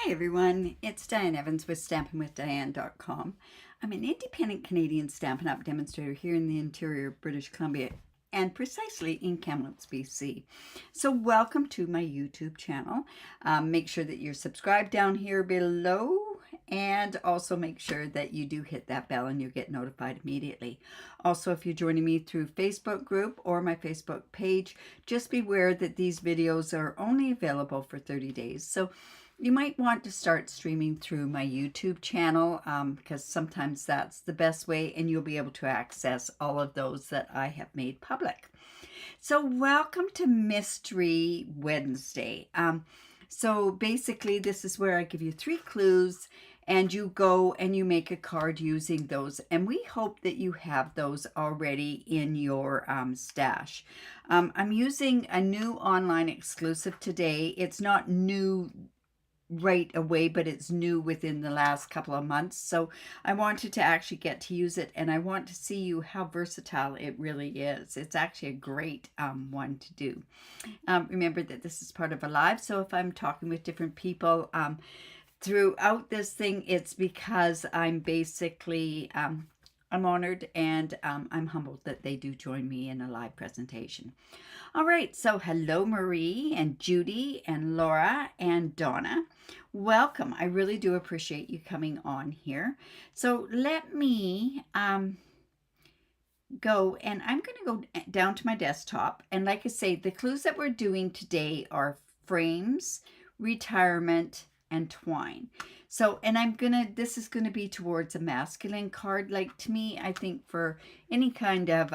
Hi everyone, it's Diane Evans with stampinwithdiane.com. I'm an independent Canadian Stampin' Up demonstrator here in the interior of British Columbia and precisely in Kamloops, BC. So welcome to my YouTube channel. Make sure that you're subscribed down here below, and also make sure that you do hit that bell and you get notified immediately. Also, if you're joining me through Facebook group or my Facebook page, just beware that these videos are only available for 30 days. So you might want to start streaming through my YouTube channel because sometimes that's the best way, and you'll be able to access all of those that I have made public. So welcome to Mystery Wednesday. So basically this is where I give you 3 clues and you go and you make a card using those, and we hope that you have those already in your stash. I'm using a new online exclusive today. It's not new right away, but it's new within the last couple of months, so I wanted to actually get to use it, and I want to see you how versatile it really is. It's actually a great one to do. Remember that this is part of a live, so if I'm talking with different people throughout this thing, it's because I'm basically I'm honored and I'm humbled that they do join me in a live presentation. All right, so hello Marie and Judy and Laura and Donna. Welcome. I really do appreciate you coming on here. So let me go, and I'm going to go down to my desktop, and like I say, the clues that we're doing today are frames, retirement, and twine. So, and this is gonna be towards a masculine card. Like, to me, I think for any kind of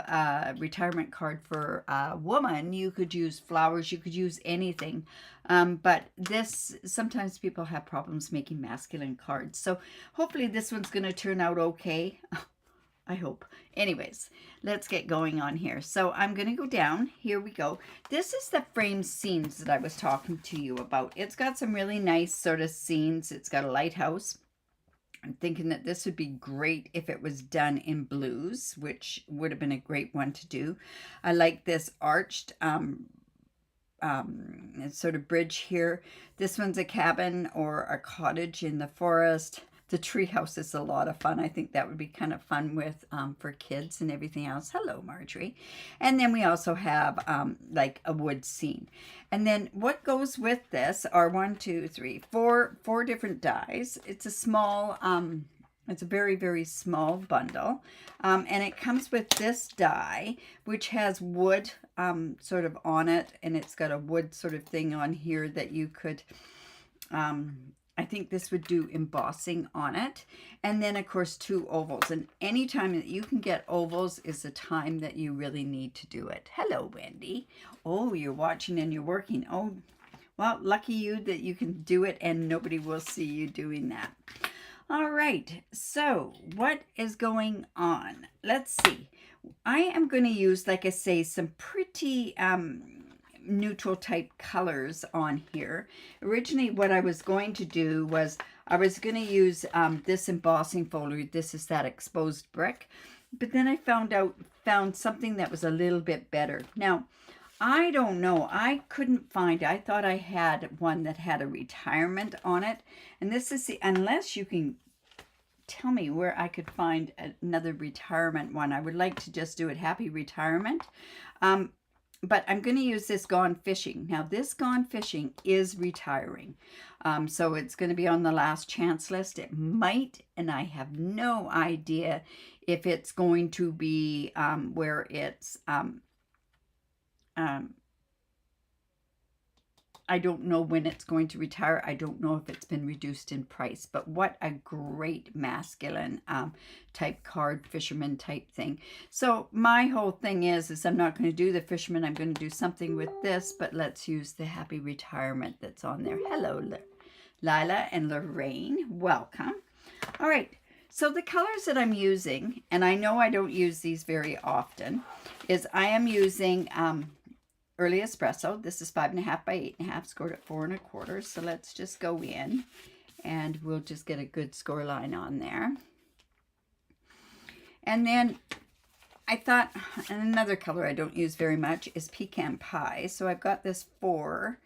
retirement card for a woman, you could use flowers, you could use anything. But this, sometimes people have problems making masculine cards. So hopefully this one's gonna turn out okay. I hope. Anyways, let's get going on here. So I'm going to go down. Here we go. This is the frame scenes that I was talking to you about. It's got some really nice sort of scenes. It's got a lighthouse. I'm thinking that this would be great if it was done in blues, which would have been a great one to do. I like this arched sort of bridge here. This one's a cabin or a cottage in the forest. The treehouse is a lot of fun. I think that would be kind of fun with for kids and everything else. Hello, Marjorie. And then we also have like a wood scene. And then what goes with this are 4 different dies. It's a small, it's a very, very small bundle. And it comes with this die, which has wood sort of on it. And it's got a wood sort of thing on here that you could... I think this would do embossing on it. And then, of course, 2 ovals. And any time that you can get ovals is the time that you really need to do it. Hello, Wendy. Oh, you're watching and you're working. Oh, well, lucky you that you can do it and nobody will see you doing that. All right. So what is going on? Let's see. I am going to use, like I say, some pretty... neutral type colors on here. Originally what I was going to do was I was going to use this embossing folder. This is that exposed brick, but then I found something that was a little bit better. Now I don't know, I couldn't find, I thought I had one that had a retirement on it, and this is the, unless you can tell me where I could find another retirement one, I would like to just do it happy retirement. But I'm going to use this Gone Fishing. Now, this Gone Fishing is retiring. So it's going to be on the last chance list. It might, and I have no idea if it's going to be where it's... I don't know when it's going to retire. I don't know if it's been reduced in price, but what a great masculine type card, fisherman type thing. So my whole thing is I'm not going to do the fisherman. I'm going to do something with this, but let's use the happy retirement that's on there. Hello, Lila and Lorraine. Welcome. All right. So the colors that I'm using, and I know I don't use these very often, is I am using... Early Espresso. This is 5.5 by 8.5, scored at 4 1/4. So let's just go in and we'll just get a good score line on there. And then I thought, and another color I don't use very much is Pecan Pie. So I've got this 4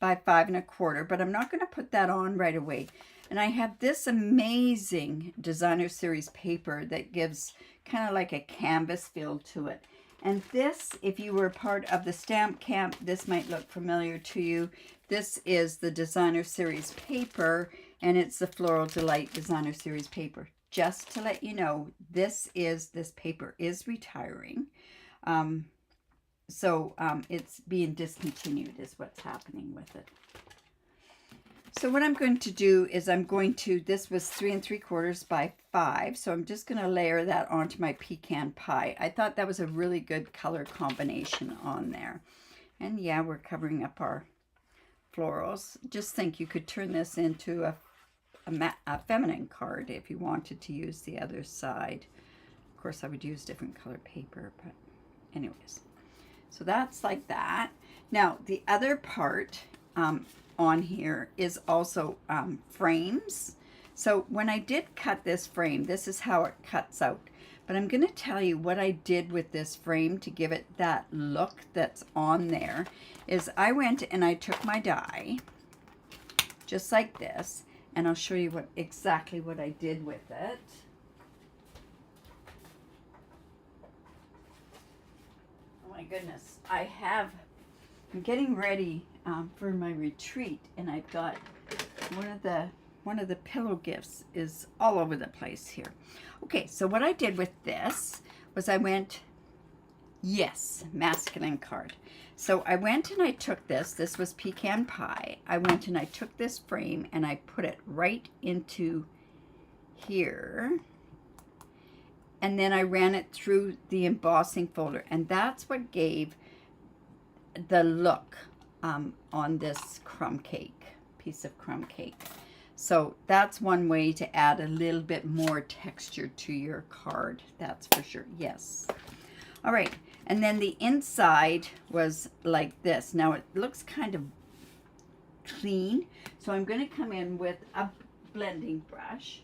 by 5 1/4, but I'm not going to put that on right away. And I have this amazing designer series paper that gives kind of like a canvas feel to it. And this, if you were part of the stamp camp, this might look familiar to you. This is the designer series paper, and it's the Floral Delight designer series paper. Just to let you know, this paper is retiring. So it's being discontinued is what's happening with it. So what I'm going to do is this was 3 3/4 by 5. So I'm just going to layer that onto my pecan pie. I thought that was a really good color combination on there. And yeah, we're covering up our florals. Just think you could turn this into a feminine card if you wanted to use the other side. Of course, I would use different color paper, but anyways. So that's like that. Now, the other part on here is also frames. So when I did cut this frame, this is how it cuts out. But I'm going to tell you what I did with this frame to give it that look that's on there is I went and I took my die, just like this, and I'll show you exactly what I did with it. Oh my goodness, I'm getting ready for my retreat, and I've got one of the pillow gifts is all over the place here. Okay, so what I did with this was I went, yes, masculine card. So I went and I took this was pecan pie. I went and I took this frame and I put it right into here. And then I ran it through the embossing folder, and that's what gave the look on this piece of crumb cake. So that's one way to add a little bit more texture to your card, that's for sure. Yes. All right, and then the inside was like this. Now it looks kind of clean, so I'm going to come in with a blending brush,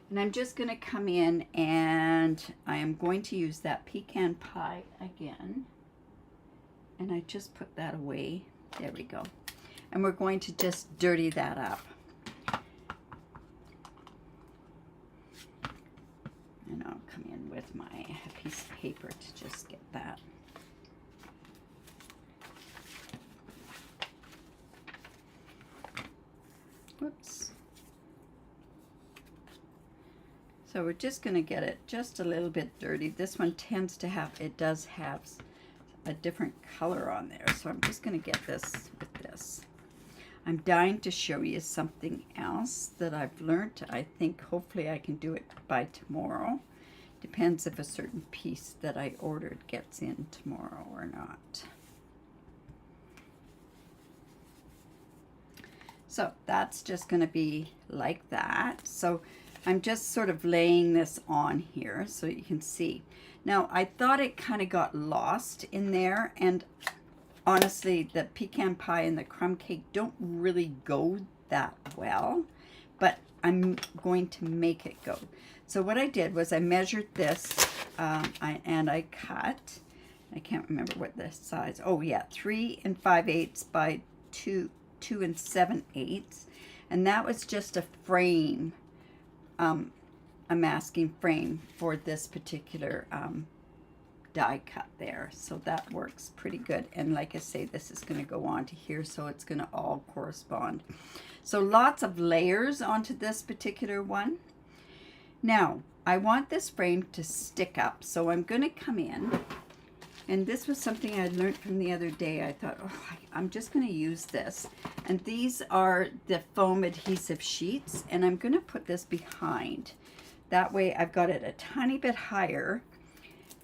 and I'm just going to come in and I am going to use that pecan pie again, and I just put that away. There we go. And we're going to just dirty that up. And I'll come in with my piece of paper to just get that. Whoops. So we're just going to get it just a little bit dirty. This one tends to have, it does have a different color on there. So I'm just going to get this with this. I'm dying to show you something else that I've learned. I think hopefully I can do it by tomorrow. Depends if a certain piece that I ordered gets in tomorrow or not. So that's just going to be like that. So I'm just sort of laying this on here so you can see. Now I thought it kind of got lost in there, and honestly the pecan pie and the crumb cake don't really go that well, but I'm going to make it go. So what I did was I measured this and I cut, I can't remember what the size, oh yeah, 3 5/8 by 2 7/8, and that was just a frame, a masking frame for this particular die cut there. So that works pretty good. And like I say, this is going to go on to here, so it's going to all correspond. So lots of layers onto this particular one. Now I want this frame to stick up, so I'm going to come in, and this was something I learned from the other day. I thought, oh, I'm just going to use this, and these are the foam adhesive sheets, and I'm going to put this behind. That way I've got it a tiny bit higher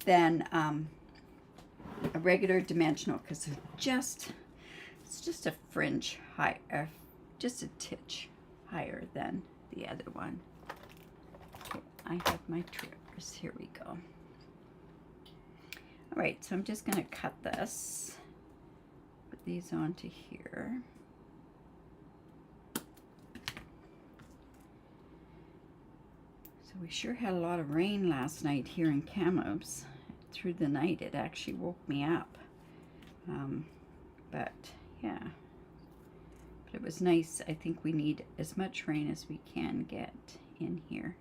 than a regular dimensional, because it's just a fringe higher, just a titch higher than the other one. Okay, I have my triggers. Here we go. All right, so I'm just going to cut this, put these onto here. So we sure had a lot of rain last night here in Kamloops. Through the night it actually woke me up, but yeah, But it was nice. I think we need as much rain as we can get in here.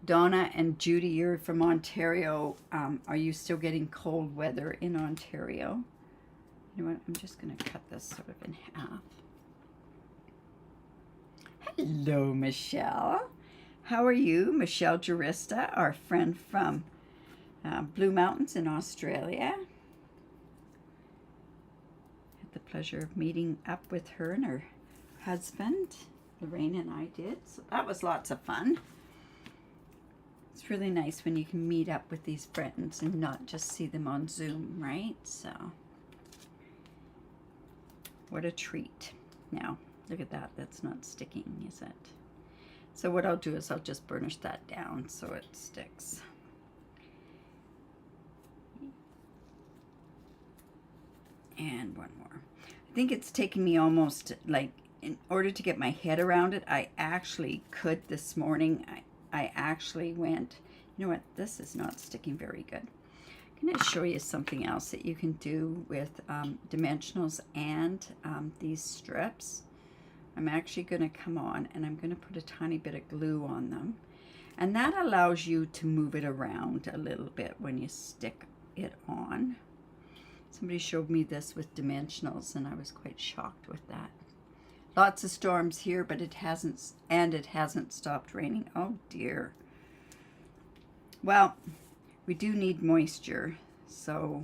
Donna and Judy, you're from Ontario. Are you still getting cold weather in Ontario? You know what? I'm just going to cut this sort of in half. Hello, Michelle. How are you? Michelle Jurista, our friend from Blue Mountains in Australia. Had the pleasure of meeting up with her and her husband. Lorraine and I did. So that was lots of fun. It's really nice when you can meet up with these friends and not just see them on Zoom, right? So, what a treat. Now, look at that. That's not sticking, is it? So what I'll do is I'll just burnish that down so it sticks. And one more. I think it's taken me almost, like, in order to get my head around it, I actually could this morning. I actually went, you know what, this is not sticking very good. I'm going to show you something else that you can do with dimensionals and these strips. I'm actually going to come on and I'm going to put a tiny bit of glue on them. And that allows you to move it around a little bit when you stick it on. Somebody showed me this with dimensionals and I was quite shocked with that. Lots of storms here, but it hasn't stopped raining. Oh dear. Well, we do need moisture. So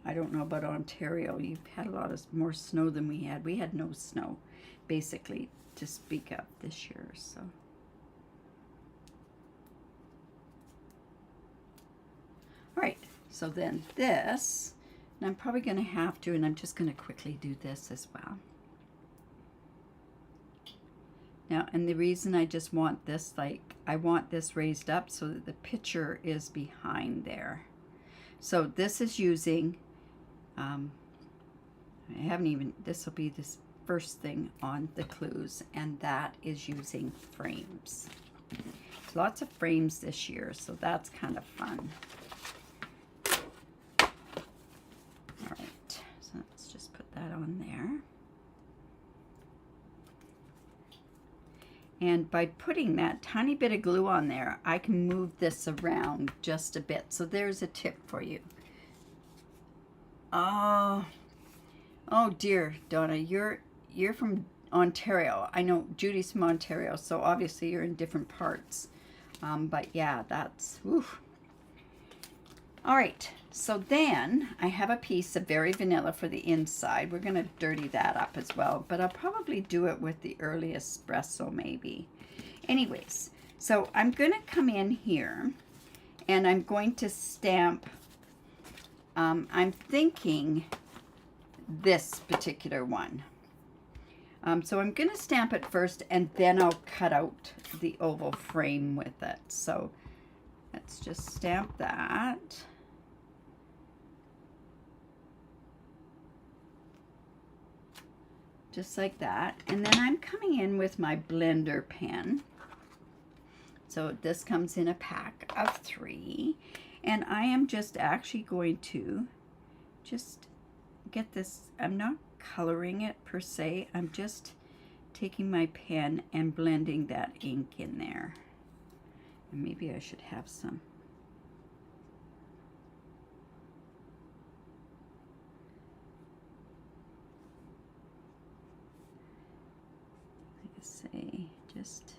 I don't know about Ontario. You've had a lot of more snow than we had. We had no snow, basically, to speak of this year. So. All right. So then this, and I'm probably going to have to, and I'm just going to quickly do this as well. Now, and the reason I just want this, like, I want this raised up so that the picture is behind there. So this is using, I haven't even, this will be this first thing on the clues, and that is using frames. There's lots of frames this year, so that's kind of fun. All right, so let's just put that on there. And by putting that tiny bit of glue on there, I can move this around just a bit. So there's a tip for you. Oh dear, Donna, you're from Ontario. I know Judy's from Ontario, so obviously you're in different parts. But yeah, that's, oof. All right, so then I have a piece of very vanilla for the inside. We're gonna dirty that up as well, but I'll probably do it with the early espresso maybe. Anyways, so I'm gonna come in here and I'm going to stamp, I'm thinking this particular one. So I'm gonna stamp it first and then I'll cut out the oval frame with it. So let's just stamp that. Just like that. And then I'm coming in with my blender pen. So this comes in a pack of 3. And I am just actually going to just get this, I'm not coloring it per se, I'm just taking my pen and blending that ink in there. And maybe I should have some. Like I say, just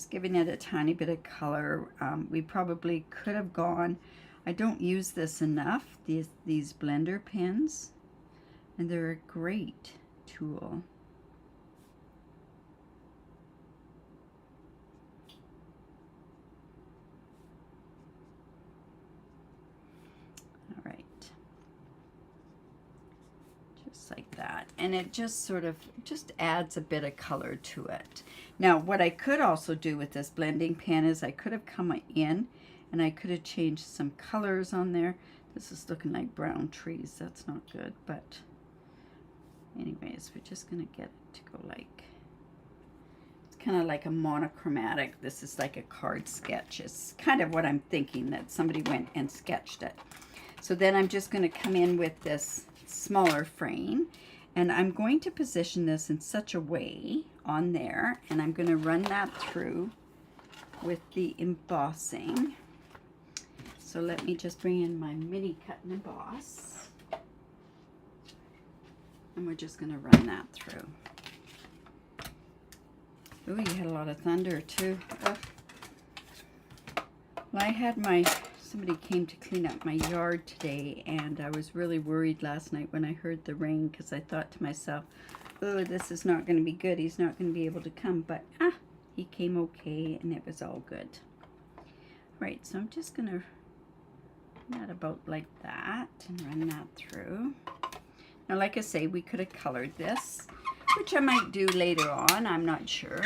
giving it a tiny bit of color. We probably could have gone, I don't use this enough, these blender pens, and they're a great tool. All right, just like that, and it just sort of just adds a bit of color to it. Now, what I could also do with this blending pen is I could have come in and I could have changed some colors on there. This is looking like brown trees. That's not good, but anyways, we're just gonna get it to go like, it's kind of like a monochromatic. This is like a card sketch. It's kind of what I'm thinking, that somebody went and sketched it. So then I'm just gonna come in with this smaller frame. And I'm going to position this in such a way on there, and I'm going to run that through with the embossing. So let me just bring in my mini cut and emboss. And we're just going to run that through. Ooh, you had a lot of thunder too. Oh. Well, I had somebody came to clean up my yard today, and I was really worried last night when I heard the rain, because I thought to myself, oh, this is not going to be good. He's not going to be able to come. But he came okay, and it was all good. Right, so I'm just going to run that about like that and run that through. Now, like I say, we could have colored this, which I might do later on. I'm not sure.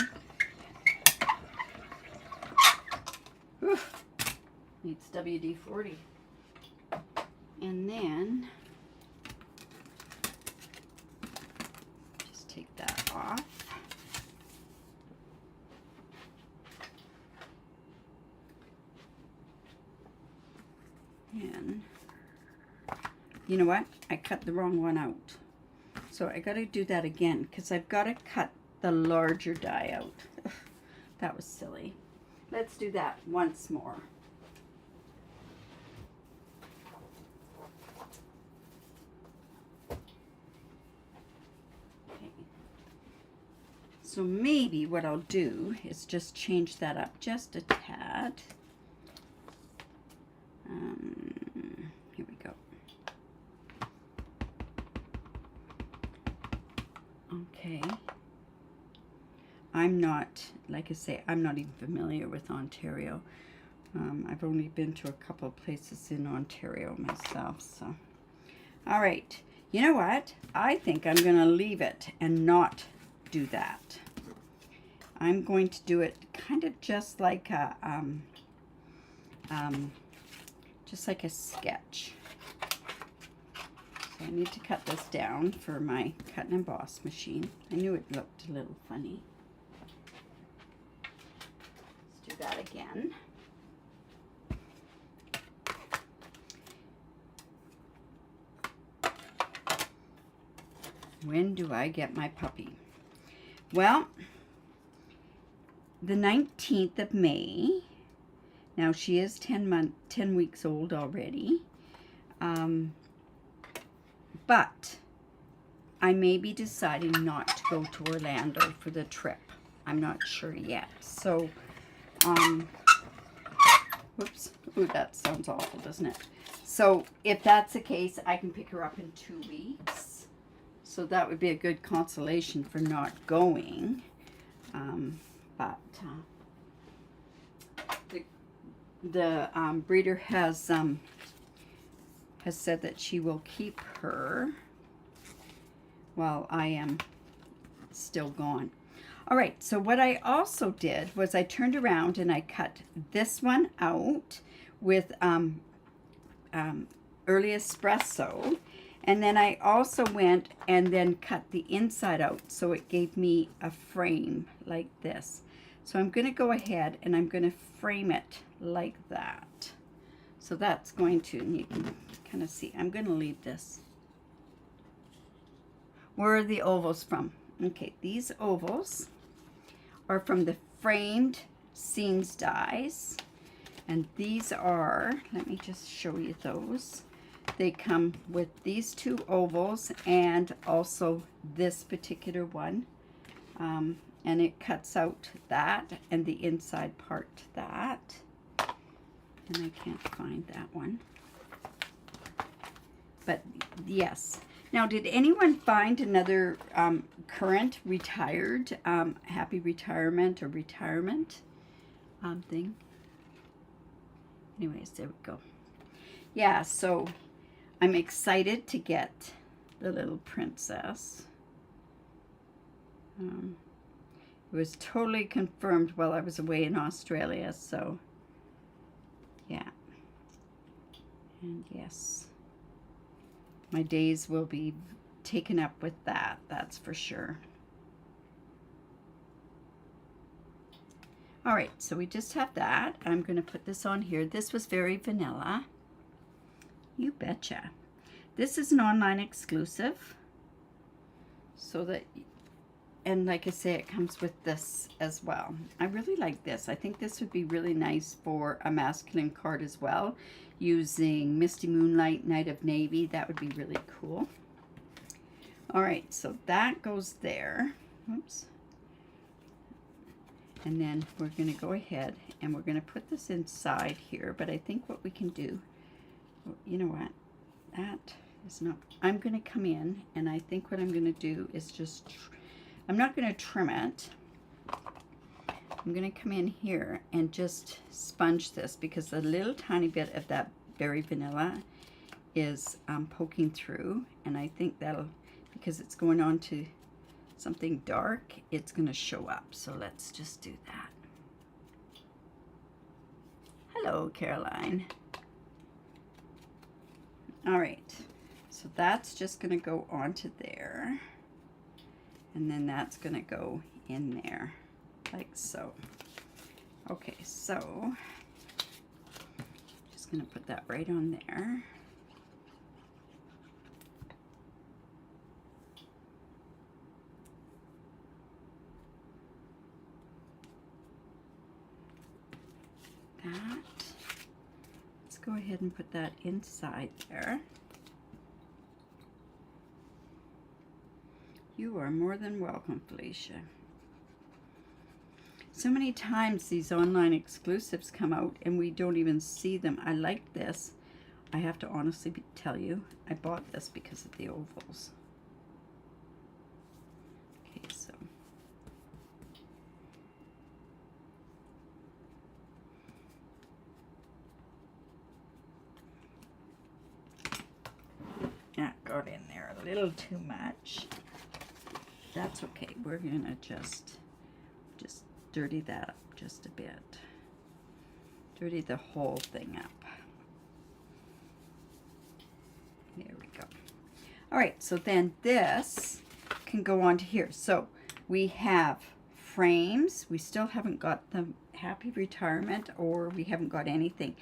Whew. Needs WD-40. And then just take that off. And you know what? I cut the wrong one out. So I got to do that again, because I've got to cut the larger die out. Ugh, that was silly. Let's do that once more. Okay. So maybe what I'll do is just change that up just a tad. Here we go. Okay. I'm not, like I say, I'm not even familiar with Ontario. I've only been to a couple of places in Ontario myself, so. All right, you know what? I think I'm gonna leave it and not do that. I'm going to do it kind of just like a, sketch. So I need to cut this down for my cut and emboss machine. I knew it looked a little funny. Let's do that again. When do I get my puppy? Well, the 19th of May. Now she is 10 weeks old already. But I may be deciding not to go to Orlando for the trip. I'm not sure yet. So, whoops. Ooh, that sounds awful, doesn't it? So if that's the case, I can pick her up in 2 weeks. So that would be a good consolation for not going. The breeder has said that she will keep her while I am still gone. All right, so what I also did was I turned around and I cut this one out with early espresso, and then I also went and then cut the inside out, so it gave me a frame like this. So I'm going to go ahead and I'm going to frame it like that. So that's going to, and you can kind of see, I'm going to leave this. Where are the ovals from? Okay, these ovals are from the framed scenes dies. And these are, let me just show you those. They come with these 2 ovals and also this particular one. And it cuts out that and the inside part that. And I can't find that one. But yes. Now, did anyone find another current retired happy retirement or retirement thing? Anyways, there we go. Yeah, so I'm excited to get the little princess. It was totally confirmed while I was away in Australia, so yeah. And yes, my days will be taken up with that, that's for sure. All right, so we just have that. I'm going to put this on here. This was very vanilla. You betcha. This is an online exclusive, so that, and like I say, it comes with this as well. I really like this. I think this would be really nice for a masculine card as well, using Misty Moonlight, Night of Navy. That would be really cool. All right, so that goes there. Oops. And then we're going to go ahead and we're going to put this inside here. But I think what we can do, you know what, that is not, I'm going to come in, and I think what I'm going to do is just, I'm not going to trim it. I'm going to come in here and just sponge this, because a little tiny bit of that berry vanilla is poking through, and I think that'll, because it's going on to something dark, it's going to show up. So let's just do that. Hello, Caroline. All right, so that's just going to go onto there, and then that's going to go in there like so. Okay, so just going to put that right on there. That. Let's go ahead and put that inside there. You are more than welcome, Felicia. So many times these online exclusives come out and we don't even see them. I like this. I have to honestly tell you, I bought this because of the ovals. Okay, so that got in there a little too much. That's okay. We're gonna just dirty that up just a bit. Dirty the whole thing up. There we go. All right, so then this can go onto here. So we have frames. We still haven't got the Happy Retirement, or we haven't got anything.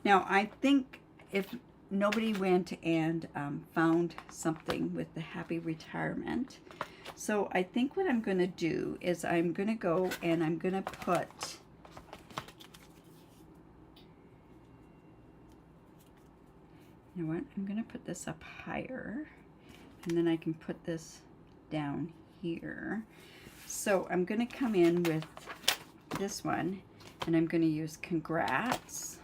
Now, I think if nobody went and found something with the Happy Retirement, so I think what I'm going to do is I'm going to go and I'm going to put, you know what, I'm going to put this up higher, and then I can put this down here. So I'm going to come in with this one, and I'm going to use Congrats.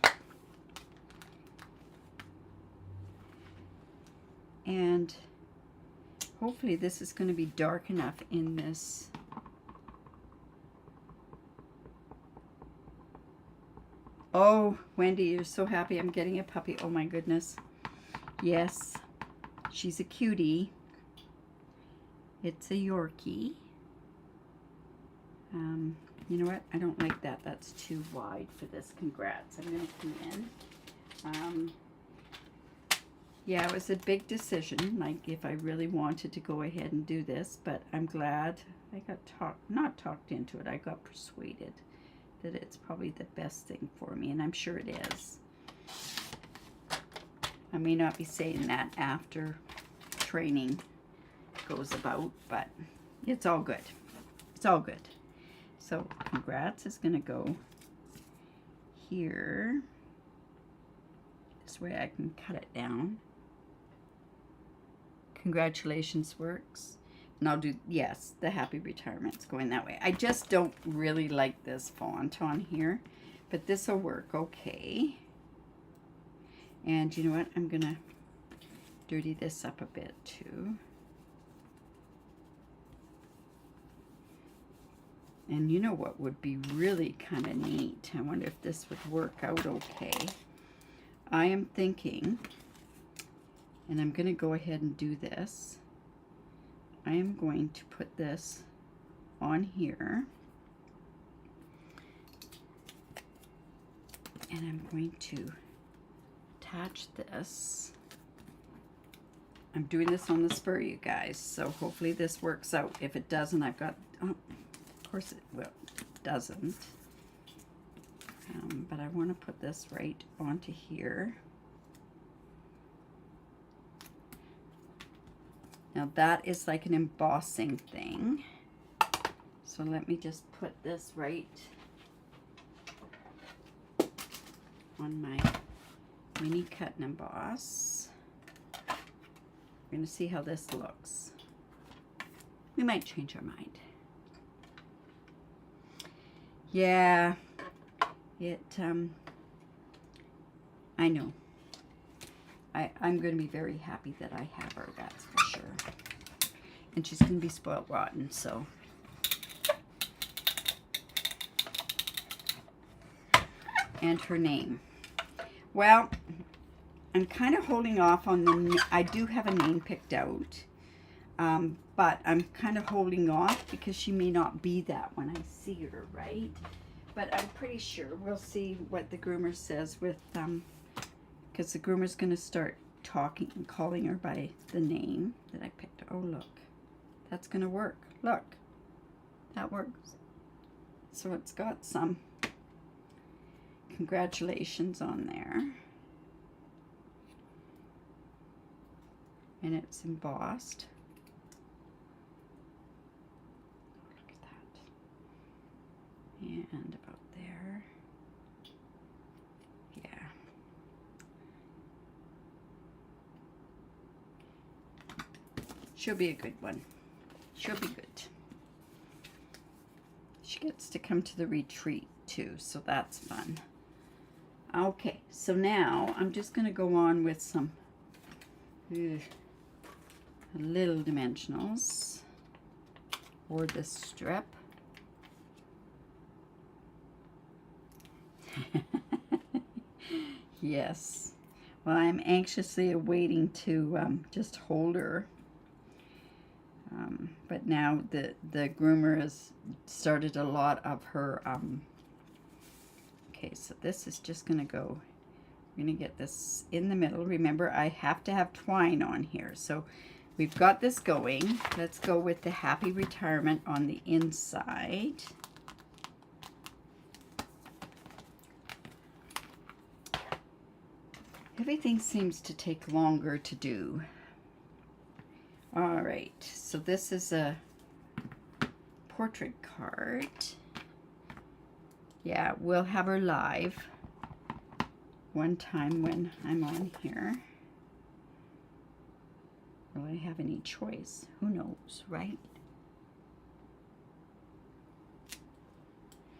And hopefully this is going to be dark enough in this. Oh, Wendy, you're so happy I'm getting a puppy. Oh my goodness. Yes, she's a cutie. It's a Yorkie. You know what? I don't like that. That's too wide for this. Congrats. I'm going to come in. Yeah, it was a big decision, like if I really wanted to go ahead and do this, but I'm glad I got not talked into it. I got persuaded that it's probably the best thing for me, and I'm sure it is. I may not be saying that after training goes about, but it's all good. It's all good. So Congrats is going to go here. This way I can cut it down. Congratulations works. And I'll do, yes, the Happy Retirement's going that way. I just don't really like this font on here, but this will work okay. And you know what? I'm going to dirty this up a bit too. And you know what would be really kind of neat? I wonder if this would work out okay. I am thinking, and I'm going to go ahead and do this. I am going to put this on here. And I'm going to attach this. I'm doing this on the spur, you guys, so hopefully this works out. If it doesn't, I've got, oh, of course it doesn't. But I want to put this right onto here. Now that is like an embossing thing. So let me just put this right on my mini cut and emboss. We're going to see how this looks. We might change our mind. Yeah, I know. I'm going to be very happy that I have her, that's for sure. And she's going to be spoiled rotten, so. And her name. Well, I'm kind of holding off on the, I do have a name picked out, but I'm kind of holding off because she may not be that when I see her, right? But I'm pretty sure we'll see what the groomer says with, because the groomer's going to start talking and calling her by the name that I picked. Oh, look, that's going to work. Look, that works. So it's got some congratulations on there. And it's embossed. Look at that. And about there. Yeah. She'll be a good one. She'll be good. She gets to come to the retreat too, so that's fun. Okay, so now I'm just going to go on with some little dimensionals or the strip. Yes. Well, I'm anxiously awaiting to just hold her. But now the groomer has started a lot of her. Okay, so this is just going to go. We're going to get this in the middle. Remember, I have to have twine on here. So we've got this going. Let's go with the happy retirement on the inside. Everything seems to take longer to do. All right, so this is a portrait card. Yeah, we'll have her live one time when I'm on here. Will I have any choice? Who knows, right?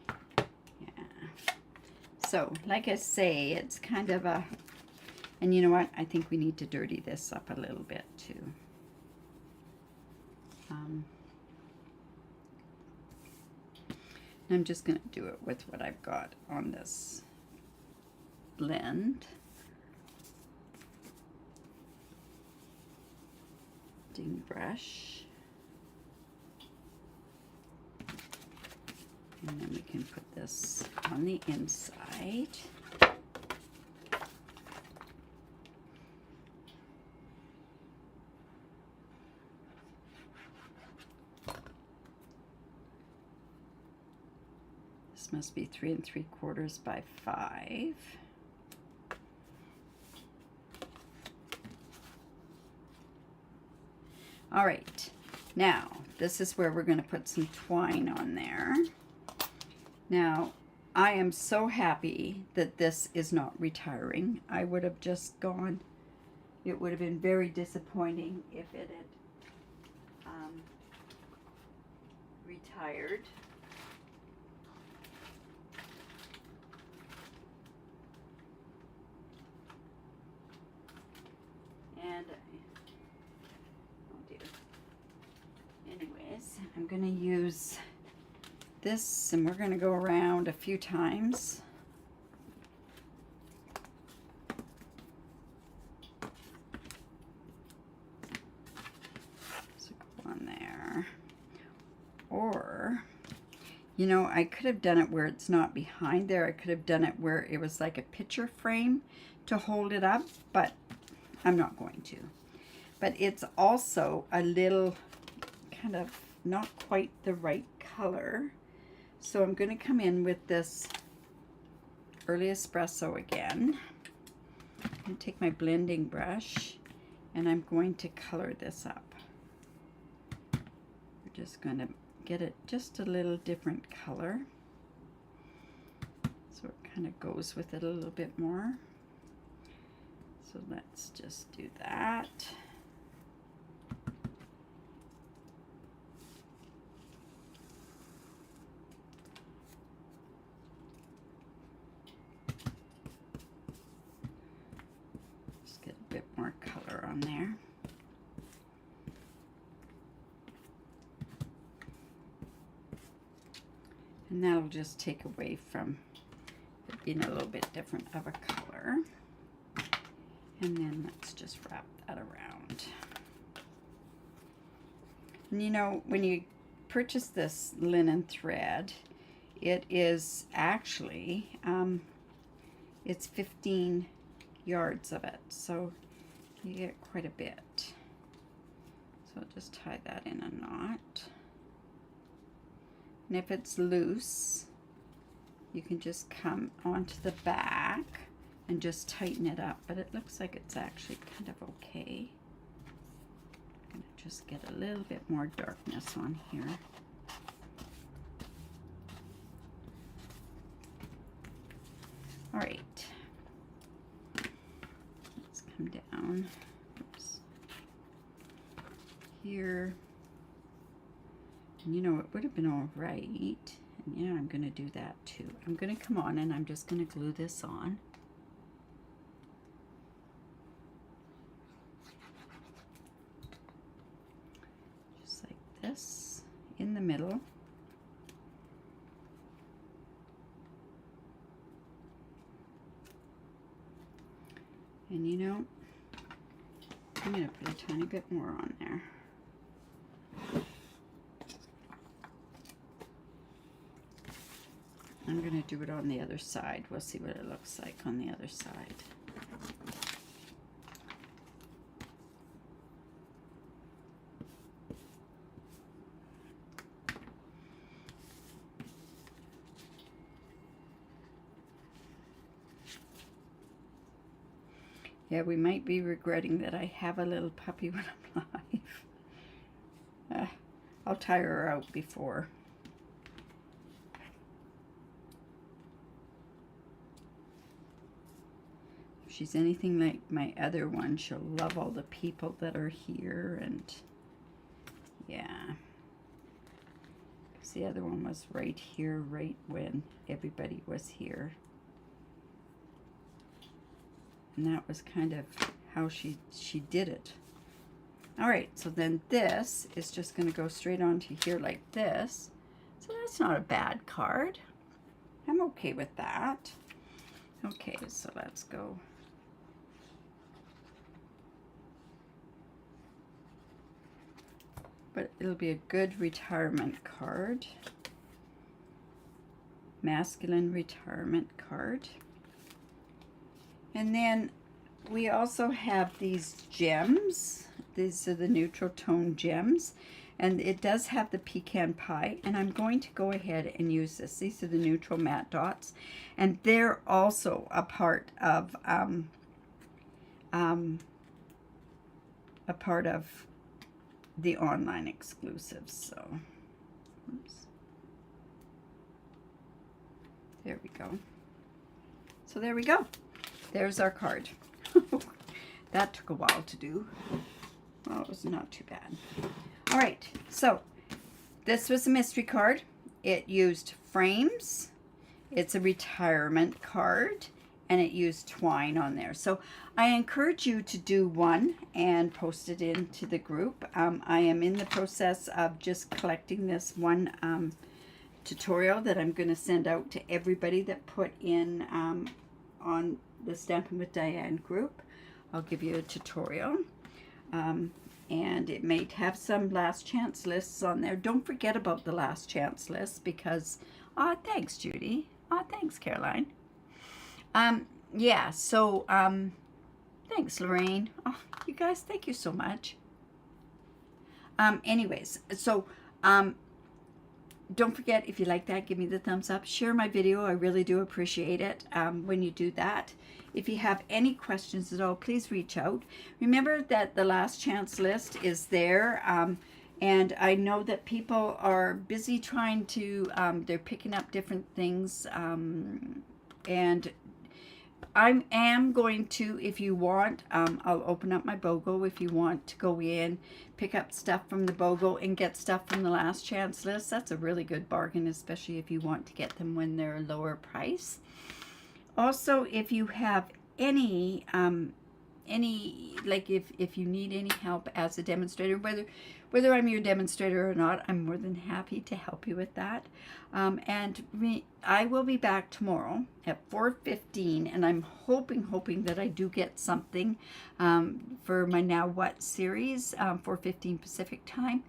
Yeah. So, like I say, it's kind of a, and you know what? I think we need to dirty this up a little bit too. I'm just going to do it with what I've got on this blend. Ding brush. And then we can put this on the inside. This must be 3 3/4 by 5. All right, now this is where we're going to put some twine on there. Now, I am so happy that this is not retiring. I would have just gone, it would have been very disappointing if it had retired. And, oh dear. Anyways, I'm going to use this and we're going to go around a few times. So go on there. Or, you know, I could have done it where it's not behind there. I could have done it where it was like a picture frame to hold it up, but I'm not going to. But it's also a little kind of not quite the right color. So I'm going to come in with this Early Espresso again. I'm going to take my blending brush and I'm going to color this up. just going to get it just a little different color. So it kind of goes with it a little bit more. So let's just do that. Just get a bit more color on there. And that'll just take away from it being a little bit different of a color. And then let's just wrap that around. And you know, when you purchase this linen thread, it is actually, it's 15 yards of it. So you get quite a bit. So I'll just tie that in a knot. And if it's loose, you can just come onto the back and just tighten it up, but it looks like it's actually kind of okay. I'm going to just get a little bit more darkness on here. All right, let's come down. Oops. Here. And you know, it would have been all right. And yeah, I'm going to do that too. I'm going to come on and I'm just going to glue this on. Just like this in the middle. And you know, I'm going to put a tiny bit more on there. I'm going to do it on the other side. We'll see what it looks like on the other side. Yeah, we might be regretting that I have a little puppy when I'm live. I'll tire her out before. If she's anything like my other one, she'll love all the people that are here, and yeah. Because the other one was right here, right when everybody was here. And that was kind of how she did it. All right, so then this is just going to go straight onto here like this. So that's not a bad card. I'm okay with that. Okay, so let's go. But it'll be a good retirement card. Masculine retirement card. And then we also have these gems. These are the neutral tone gems. And it does have the pecan pie. And I'm going to go ahead and use this. These are the neutral matte dots. And they're also a part of the online exclusives. So, oops. There we go. So there we go. There's our card. That took a while to do. Well, it was not too bad. All right, so this was a mystery card. It used frames. It's a retirement card, and it used twine on there. So I encourage you to do one and post it into the group. I am in the process of just collecting this one tutorial that I'm going to send out to everybody that put in on the Stampin' with Diane group. I'll give you a tutorial. And it may have some last chance lists on there. Don't forget about the last chance list because, thanks Judy. Thanks Caroline. Yeah, so, thanks Lorraine. Oh, you guys, thank you so much. Anyways, so, don't forget, if you like that, give me the thumbs up. Share my video. I really do appreciate it when you do that. If you have any questions at all, please reach out. Remember that the last chance list is there, And I know that people are busy trying to, they're picking up different things. And I am going to, if you want, I'll open up my BOGO if you want to go in, pick up stuff from the BOGO and get stuff from the last chance list. That's a really good bargain, especially if you want to get them when they're a lower price. Also, if you have any like if you need any help as a demonstrator, whether I'm your demonstrator or not, I'm more than happy to help you with that. I will be back tomorrow at 4:15, and I'm hoping that I do get something for my Now What series, 4:15 Pacific time.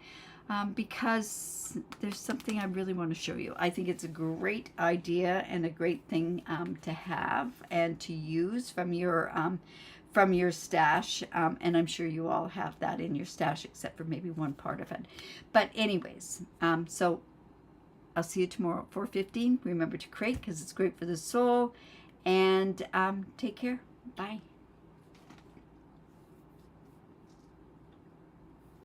Because there's something I really want to show you. I think it's a great idea and a great thing to have and to use from your stash, and I'm sure you all have that in your stash except for maybe one part of it. But anyways, so I'll see you tomorrow at 4:15. Remember to create because it's great for the soul, and take care. Bye.